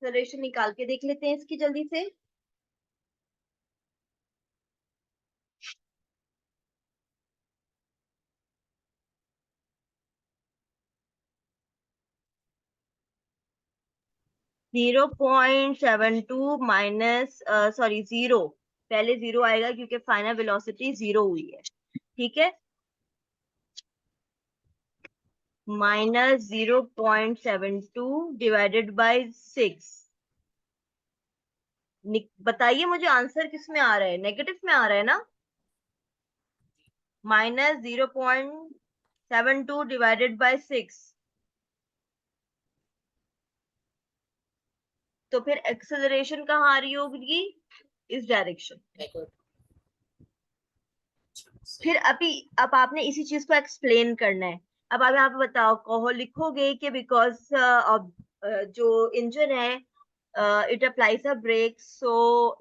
Acceleration निकाल के देख लेते हैं इसकी जल्दी से। -0.72 माइनस सॉरी 0, पहले 0 आएगा क्योंकि फाइनल वेलोसिटी 0 हुई है, ठीक है। -0.72 डिवाइडेड बाय 6। बताइए मुझे आंसर किस में आ रहा है, नेगेटिव में आ रहा है ना। -0.72 डिवाइडेड बाय 6, तो फिर एक्सेलरेशन कहाँ आ रही होगी, इस डायरेक्शन। फिर अभी अब आपने इसी चीज को एक्सप्लेन करना है। अब आप यहाँ पे बताओ, कहो लिखोगे कि बिकॉज ऑफ जो इंजन है, it applies a brake, so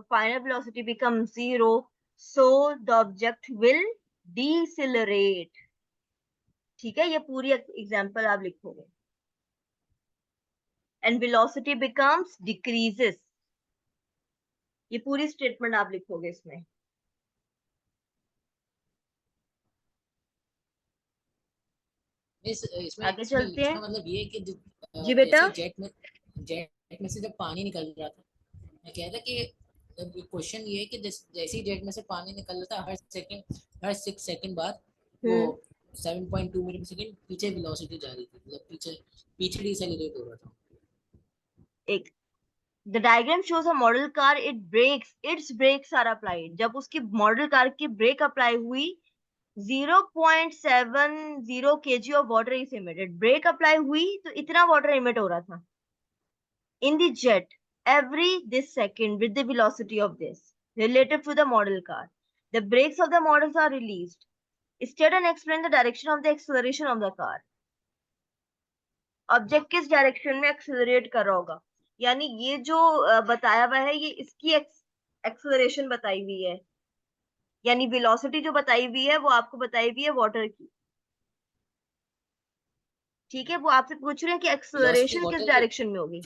final velocity become 0, so the object will decelerate. ठीक है, ये पूरी एग्जांपल आप लिखोगे। एंड वेलोसिटी बिकम्स डिक्रीजेस, ये पूरी स्टेटमेंट आप लिखोगे इसमें। इसमें आगे चलते लिखने हैं। का मतलब ये है कि जी बेटा। जैसे जेट में से जब पानी निकल रहा था, मैं कह रहा कि क्वेश्चन ये है कि जैसे ही जेट में से पानी निकल रहा था, हर 6 सेकंड बाद वो हम्म 7.2 मीटर सेकंड पीछे वेलोसिटी जा रही थी, मतलब पीछे पीछे डिसेलेरेट हो रहा था। एक the diagram shows a model car, its brakes are applied. जब उसकी मॉडल कार की ब्रेक अप्लाई हुई, 0.70 kg of water is emitted. Brake apply हुई तो इतना वाटर इमिट हो रहा था in the jet every this second with the velocity of this relative to the model car. The brakes of the models are released. State and explain the direction of the acceleration of the car. Object किस direction में accelerate कर रहा होगा, यानी ये जो बताया हुआ है, ये इसकी एक्सेलरेशन बताई हुई है, यानी वेलोसिटी जो बताई हुई है वो आपको बताई हुई है वाटर की। ठीक है, वो आपसे पूछ रहे हैं कि वेलोसिटी एक्सेलरेशन किस वाटर डायरेक्शन में होगी।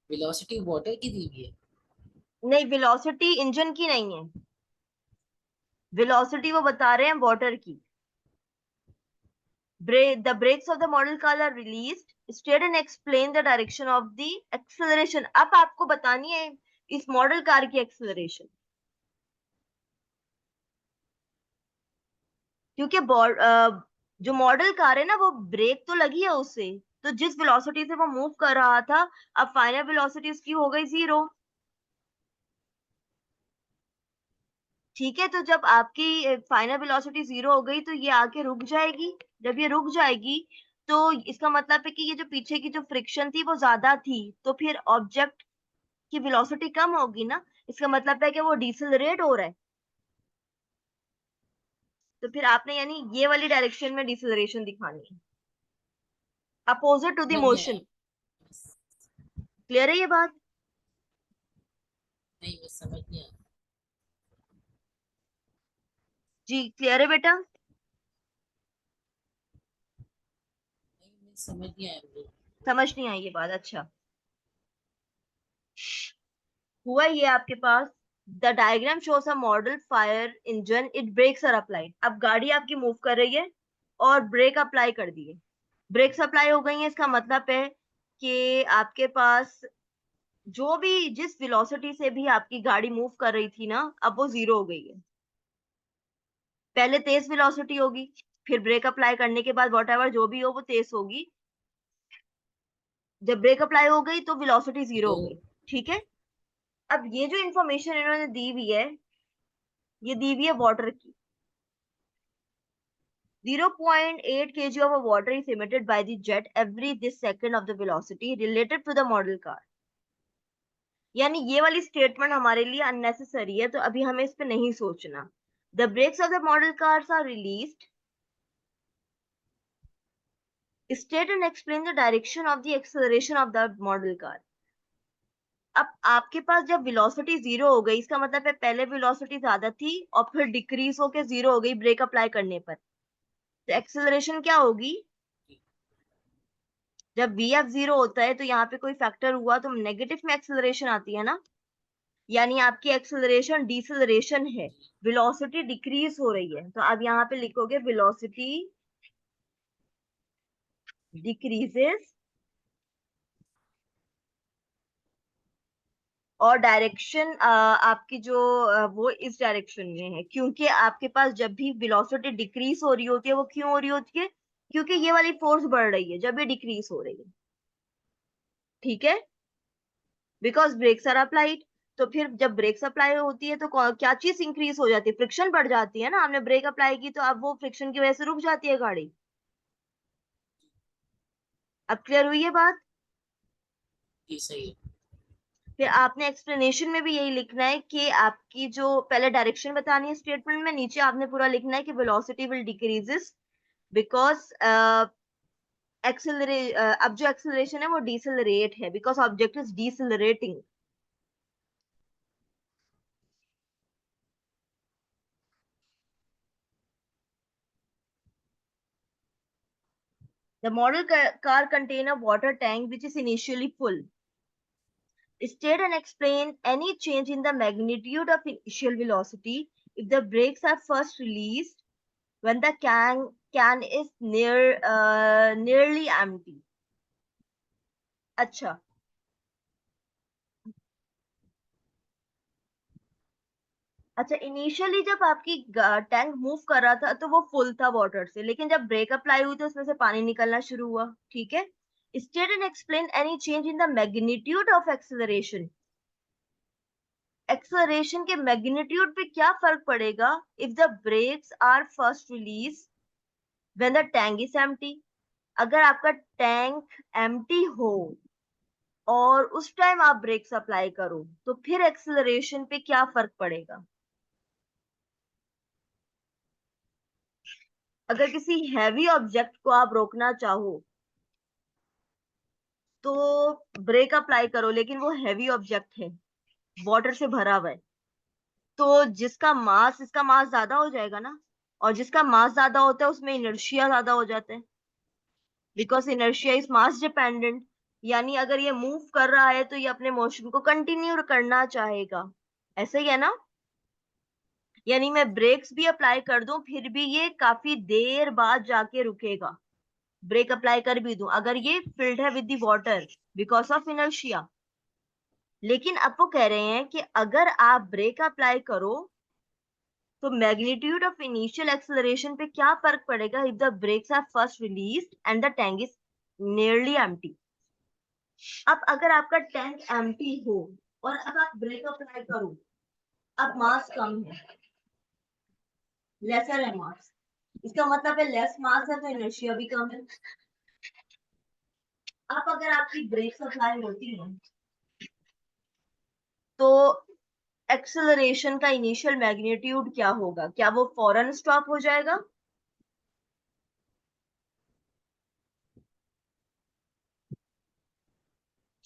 वेलोसिटी वाटर की दी हुई है। नहीं, वेलोसिटी इंजन की नहीं है, वेलोसिटी वो बता रहे हैं वाटर की। The brakes of the model car are released. State and explain the direction of the acceleration. अब आपको बतानी है इस मॉडल कार की एक्सेलरेशन, क्योंकि जो मॉडल कार है ना, वो ब्रेक तो लगी है उससे, तो जिस वेलोसिटी से वो मूव कर रहा था, अब फाइनल वेलोसिटी उसकी हो गई 0। ठीक है, तो जब आपकी फाइनल वेलोसिटी 0 हो गई तो ये आके रुक जाएगी। जब ये रुक जाएगी तो इसका मतलब है कि ये जो पीछे की जो फ्रिक्शन थी वो ज्यादा थी, तो फिर ऑब्जेक्ट की वेलोसिटी कम होगी ना। इसका मतलब है कि वो डिसेलरेट हो रहा है, तो फिर आपने यानी ये वाली डायरेक्शन में डिसेलरेशन दिखानी है, अपोजिट टू द समझ नहीं मोशन। आया। क्लियर है ये बात। नहीं, मैं समझ नहीं आया। जी क्लियर है बेटा। नहीं, मैं समझ नहीं आया मुझे। समझ नहीं आई ये बात, अच्छा। हुआ ये आपके पास, the diagram shows a model fire engine, it brakes are applied. अब गाड़ी आपकी मूव कर रही है और ब्रेक अप्लाई कर दिए, ब्रेक्स अप्लाई हो गई है। इसका मतलब है कि आपके पास जो भी जिस वेलोसिटी से भी आपकी गाड़ी मूव कर रही थी ना, अब वो 0 हो गई है। पहले तेज वेलोसिटी होगी, फिर ब्रेक अप्लाई करने के बाद वॉट एवर जो भी हो वो तेज होगी। जब ब्रेक अप्लाई हो गई तो वेलोसिटी 0 तो हो गई। ठीक है, अब ये जो इंफॉर्मेशन इन्होंने दी हुई है, ये दी हुई है वाटर की। 0.8 kg of water is emitted by the jet every this second of the velocity related to the model car। यानी ये वाली स्टेटमेंट हमारे लिए अननेसेसरी है, तो अभी हमें इस पे नहीं सोचना। The brakes of the model cars are released. State and explain the direction of the acceleration of the model car। अब आपके पास जब वेलोसिटी 0 हो गई, इसका मतलब है पहले वेलोसिटी ज्यादा थी और फिर डिक्रीज होके 0 हो गई ब्रेक अप्लाई करने पर, तो एक्सेलरेशन क्या होगी, जब vf 0 होता है तो यहाँ पे कोई फैक्टर हुआ तो नेगेटिव में एक्सेलरेशन आती है ना, यानी आपकी एक्सेलरेशन डिसेलरेशन है, वेलोसिटी डिक्रीज हो रही है, तो आप यहाँ पे लिखोगे वेलोसिटी डिक्रीजेस और डायरेक्शन आपकी जो वो इस डायरेक्शन में है, क्योंकि आपके पास जब भी वेलोसिटी डिक्रीज हो रही होती है, वो क्यों हो रही होती है, क्योंकि ये वाली फोर्स बढ़ रही है जब ये डिक्रीज हो रही है, ठीक है, बिकॉज ब्रेक्स आर अप्लाइड। तो फिर जब ब्रेक्स अप्लाई होती है तो क्या चीज इंक्रीज हो जाती है, फ्रिक्शन बढ़ जाती है ना, हमने ब्रेक अप्लाई की तो अब वो फ्रिक्शन की वजह से रुक जाती है गाड़ी। अब क्लियर हुई है बात। जी सही है। फिर आपने एक्सप्लेनेशन में भी यही लिखना है कि आपकी जो पहले डायरेक्शन बतानी है स्टेटमेंट में, नीचे आपने पूरा लिखना है कि वेलोसिटी विल डिक्रीजेस बिकॉज अब जो एक्सेलरेशन है वो डिसेलरेट है, because object is decelerating. The model car contain a water tank which is initially full. State and explain any change in the magnitude of initial velocity if the brakes are first released when the can is nearly empty. अच्छा, अच्छा initially जब आपकी tank move कर रहा था तो वो full था वाटर से, लेकिन जब ब्रेक अप्लाई हुई तो उसमें से पानी निकलना शुरू हुआ, ठीक है। State and explain any change in the magnitude of acceleration, acceleration के मैग्नीट्यूड पे क्या फर्क पड़ेगा if the brakes are first released when the tank is empty. अगर आपका टैंक एम्प्टी हो और उस टाइम आप ब्रेक्स अप्लाई करो तो फिर एक्सेलरेशन पे क्या फर्क पड़ेगा। अगर किसी हैवी ऑब्जेक्ट को आप रोकना चाहो तो ब्रेक अप्लाई करो, लेकिन वो हैवी ऑब्जेक्ट है, वाटर से भरा हुआ है, तो जिसका मास इसका मास ज्यादा हो जाएगा ना, और जिसका मास ज्यादा होता है उसमें इनर्शिया ज्यादा हो जाता है, because inertia is mass dependent. यानी अगर ये मूव कर रहा है तो ये अपने मोशन को कंटिन्यू करना चाहेगा, ऐसा ही है ना। यानी मैं ब्रेक्स भी अप्लाई कर दूं फिर भी ये काफी देर बाद जाके रुकेगा, ब्रेक अप्लाई कर भी दूं अगर ये फिल्ड है with the water because of inertia. लेकिन अब वो कह रहे हैं कि अगर आप ब्रेक अप्लाई करो तो मैग्नीट्यूड ऑफ इनिशियल एक्सेलरेशन पे क्या फर्क पड़ेगा if the brakes are first released and the tank is nearly empty. अब अगर आपका टैंक एम्प्टी हो और अब आप ब्रेक अप्लाई करो, अब मास कम है, लेसर है मास, इसका मतलब है लेस मास है तो इनर्शिया भी कम है। अब अगर आपकी ब्रेक अप्लाई होती है तो एक्सेलरेशन का इनिशियल मैग्नीट्यूड क्या होगा, क्या वो फौरन स्टॉप हो जाएगा।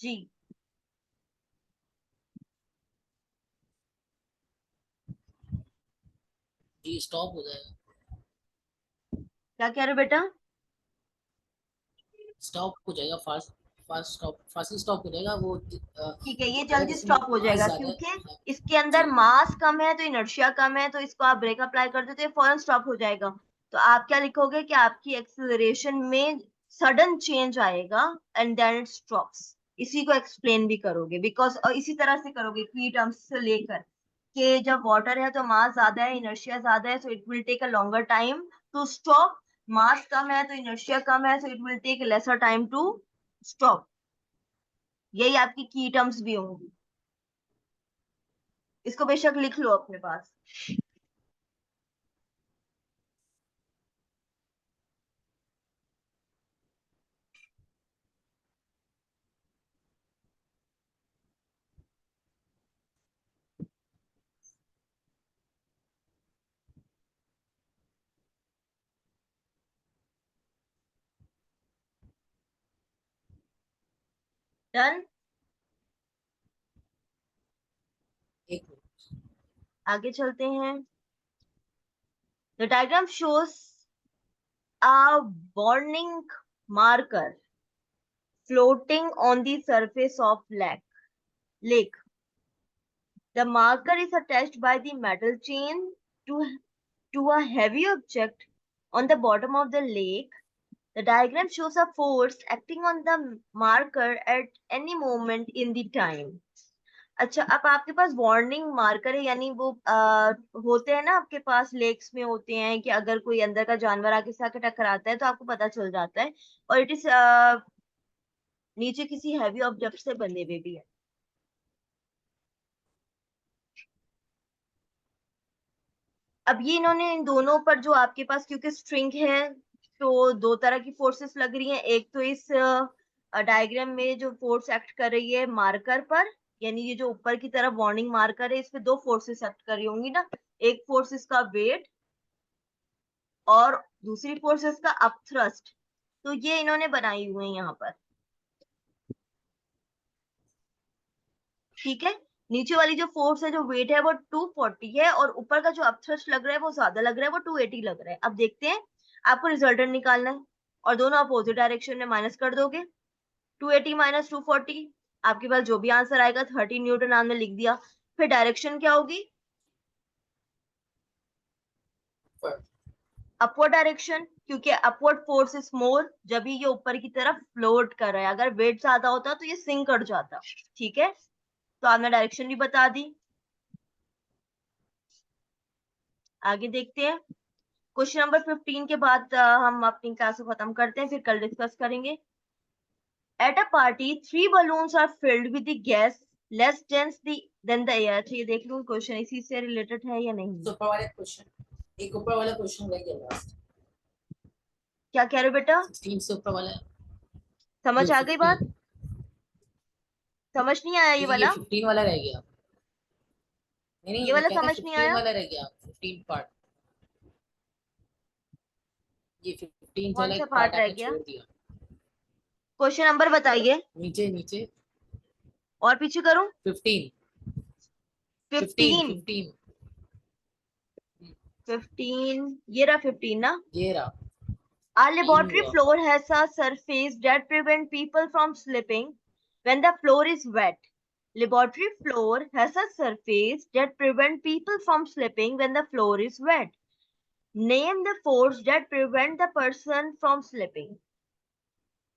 जी, जी स्टॉप हो जाएगा। क्या कह रहे हो बेटा। स्टॉप हो जाएगा, फास्ट फास्ट स्टॉप हो जाएगा वो। ठीक है, ये अगर जल्दी इसमें स्टॉप हो मास जाएगा ज्यादा क्योंकि है। इसके अंदर जी मास कम है तो इनर्शिया कम है, तो इसको आप ब्रेक अप्लाई कर दो तो ये फौरन स्टॉप हो जाएगा। तो आप क्या लिखोगे कि आपकी एक्सेलरेशन में सडन चेंज आएगा एंड देन इट स्टॉप्स। इसी को एक्सप्लेन भी करोगे बिकॉज, और इसी तरह से करोगे की टर्म्स से लेकर कि जब वाटर है तो मास ज्यादा है, इनर्शिया ज्यादा है, so it will take a longer time to stop. Mass कम है तो इनर्शिया कम है, so it will take lesser time to stop. यही आपकी की टर्म्स भी होंगी, इसको बेशक लिख लो अपने पास। डन। एक मिनट। आगे चलते हैं। The diagram shows a warning marker floating on the surface of lake. The marker is attached by the metal chain to a heavy object on the bottom of the lake. The diagram shows a force acting on the marker at any moment in the time. अच्छा, अब आपके पास warning marker है, यानी वो होते हैं ना आपके पास लेक्स में होते हैं कि अगर कोई अंदर का जानवर आके साथ टकराता है तो आपको पता चल जाता है, और इट इज नीचे किसी हैवी ऑब्जेक्ट से बंधे हुए भी है। अब ये इन्होंने इन दोनों पर जो आपके पास, क्योंकि स्ट्रिंग है तो दो तरह की फोर्सेस लग रही हैं। एक तो इस डायग्राम में जो फोर्स एक्ट कर रही है मार्कर पर, यानी ये जो ऊपर की तरफ वार्निंग मार्कर है, इस पे दो फोर्सेस एक्ट कर रही होंगी ना, एक फोर्स इसका वेट और दूसरी फोर्स इसका अपथ्रस्ट। तो ये इन्होंने बनाई हुई है यहाँ पर, ठीक है। नीचे वाली जो फोर्स है, जो वेट है, वो 240 है, और ऊपर का जो अपथ्रस्ट लग रहा है वो ज्यादा लग रहा है, वो 280 लग रहा है। अब देखते हैं, आपको रिजल्टेंट निकालना है और दोनों अपोजिट डायरेक्शन में माइनस कर दोगे। 280 माइनस 240, आपके पास जो भी आंसर आएगा 30 न्यूटन आपने लिख दिया। फिर डायरेक्शन क्या होगी? अपवर्ड डायरेक्शन, क्योंकि अपवर्ड फोर्स इज मोर जब भी ये ऊपर की तरफ फ्लोट कर रहा है। अगर वेट ज्यादा होता तो ये सिंक कर जाता, ठीक है। तो आपने डायरेक्शन भी बता दी। आगे देखते हैं, क्वेश्चन नंबर 15 के बाद हम अपनी क्लास को खत्म करते हैं, फिर कल डिस्कस करेंगे। At a party 3 balloons are filled with the gas less dense than the air। तो ये देख लूं क्वेश्चन इसी से रिलेटेड है या नहीं। ऊपर वाला क्वेश्चन, एक ऊपर वाला क्वेश्चन रह गया लास्ट। क्या कह रहे हो बेटा? 16 से ऊपर वाला, समझ ये आ गई बात? 15, समझ नहीं आया ये ये वाला? 15 वाला रह गया। नहीं ये नहीं, वाला कहता समझ नहीं 15 आया? वाला रह गया, 15 पार्ट। ये 15 कौन वाला सा एक पार्ट पार्ट रह आपने गया? छोड़ दिया। क्वेश्चन नंबर बताइए। नीचे नीचे और पीछे करूं? 15, 15 15। 15। 15, ये रहा 15 ना। ये रहा Our 3 laboratory हुआ। floor has a surface that prevent people from slipping when the floor is wet. Laboratory floor has a surface that prevent people from slipping when the floor is wet. Name the force that prevent the person from slipping।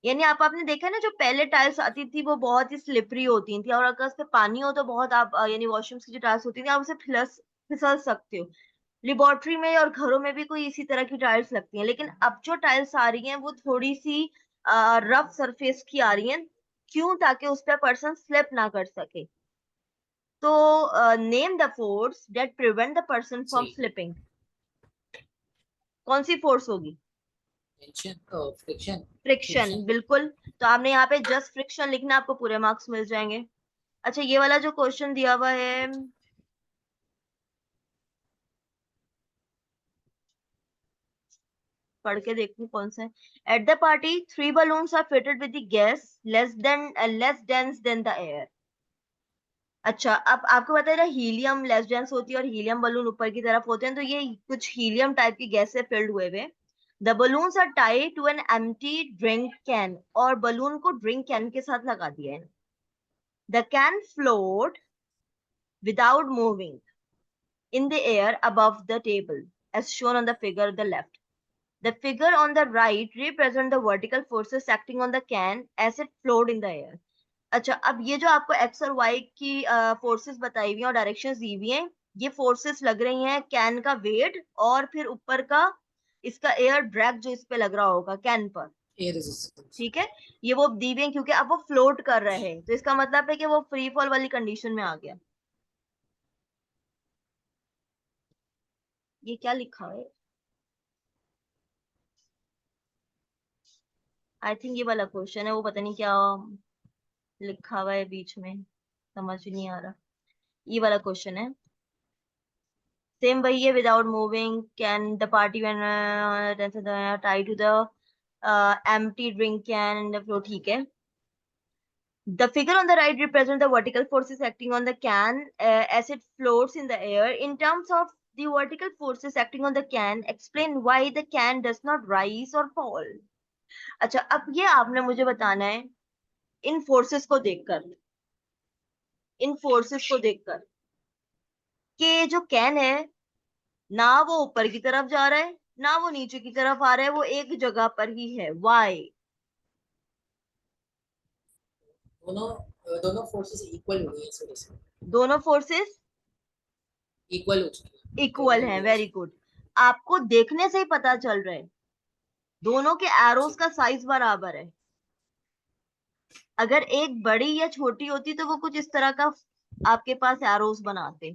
यानी आपने देखा ना, जो पहले tiles आती थी वो बहुत ही स्लिपरी होती थी, और अगर उस पे पानी हो तो बहुत आप यानी वॉशरूम्स की जो टाइल्स होती थी आप उसे फिसल सकते हो। लिबॉर्ट्री में और घरों में भी कोई इसी तरह की टाइल्स लगती हैं, लेकिन अब जो टाइल्स आ रही हैं वो थोड़ी सी रफ सरफेस की आ रही हैं। क्यों? ताकि उस पर पर्सन स्लिप ना कर सके। तो name the force that prevent the person from सही। स्लिपिंग। कौन सी फोर्स होगी? Tension, friction. Friction, friction. बिल्कुल। तो आपने यहाँ पे जस्ट फ्रिक्शन लिखना, आपको पूरे मार्क्स मिल जाएंगे। अच्छा, ये वाला जो क्वेश्चन दिया हुआ है, पढ़ के देखूं कौन सा है। At the party 3 balloons are fitted with the gas less dense than the air। अच्छा, अब आपको पता है ना, हीलियम लेस डेंस होती है और हीलियम बलून ऊपर की तरफ होते हैं, तो ये कुछ हीलियम टाइप की गैस से फिल्ड हुए हुए। The balloons are tied to an empty drink can, और बलून को ड्रिंक कैन के साथ लगा दिया है। The can float without moving in the air above the table as shown on the figure on the left. The figure on the right represent the vertical forces acting on the can as it flowed in the air। अच्छा, अब ये जो आपको x और Y की forces बताई हुई हैं और डायरेक्शंस दी हुई हैं, ये फोर्सेस लग रही हैं कैन का वेट और फिर ऊपर का इसका एयर ड्रैग जो इस पे लग रहा होगा कैन पर, एयर रेजिस्टेंस। ठीक है। ये वो दी हुई हैं क्योंकि अब वो फ्लोट कर रहे हैं, तो इसका मतलब है कि वो फ्री फॉल वाली कंडीशन में आ गया। ये क्या लिखा है? आई थिंक ये वाला क्वेश्चन है, वो पता नहीं क्या लिखा हुआ है बीच में, समझ ही नहीं आ रहा। ये वाला क्वेश्चन है, सेम वही है। Without moving can the party when tie to the empty drink can in the flow, ठीक है। The figure on the right represents the vertical forces acting on the can as it floats in the air. In terms of the vertical forces acting on the can, explain why the can does not rise or fall। अच्छा, अब ये आपने मुझे बताना है इन forces को देखकर, कि जो कैन है ना वो ऊपर की तरफ जा रहा है ना वो नीचे की तरफ आ रहा है, वो एक जगह पर ही है। वाई? दोनों दोनों फोर्सेस इक्वल हो गई है इस वजह से, दोनों फोर्सेस इक्वल हो चुकी है इक्वल करने हैं। की वजह वेरी से। गुड। आपको देखने से ही पता चल रहा है दोनों के एरोस जी का साइज बराबर है। अगर एक बड़ी या छोटी होती तो वो कुछ इस तरह का आपके पास एरोस बनाते।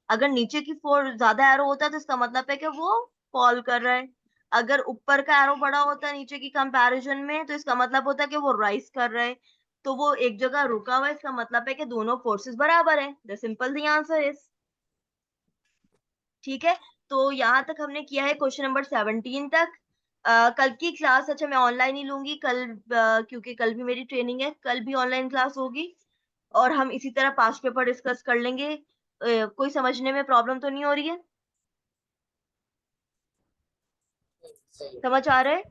अगर नीचे की फोर ज्यादा एरो होता है तो इसका मतलब है कि वो फॉल कर रहा है। अगर ऊपर का एरो बड़ा होता है नीचे की कंपैरिजन में तो इसका मतलब होता है कि वो राइज कर रहा है। तो वो एक जगह रुका हुआ है, इसका मतलब है कि दोनों फोर्सेस बराबर है। The simple the answer is. ठीक है। तो यहाँ तक हमने किया है क्वेश्चन नंबर 17 तक। कल की क्लास अच्छा मैं ऑनलाइन ही लूंगी कल, क्योंकि कल भी मेरी ट्रेनिंग है, कल भी ऑनलाइन क्लास होगी। और हम इसी तरह पास्ट पेपर डिस्कस कर लेंगे। कोई समझने में प्रॉब्लम तो नहीं हो रही है? सही। समझ आ रहा है?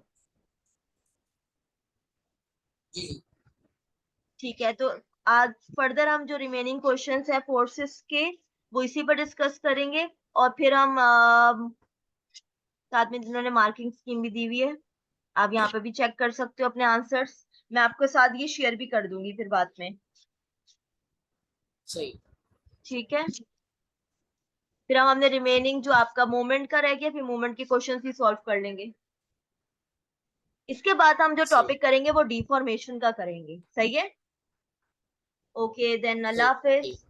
जी जी। ठीक है। तो आज फर्दर हम जो रिमेनिंग क्वेश्चंस है फोर्सेस के वो इसी पर डिस्कस करेंगे। और फिर हम साथ में जिन्होंने मार्किंग स्कीम भी दी हुई है आप यहाँ पे भी चेक कर सकते हो अपने आंसर्स। मैं आपके साथ ये शेयर भी कर दूंगी फिर बाद में। सही। ठीक है। फिर हम हमने रिमेनिंग जो आपका मूवमेंट का रह गया फिर मूवमेंट के क्वेश्चंस भी सॉल्व कर लेंगे। इसके बाद हम जो सही। टॉपिक करेंगे वो डिफॉर्मेशन का करेंगे। सही है। ओके देन, अल्लाह सही। हाफिज।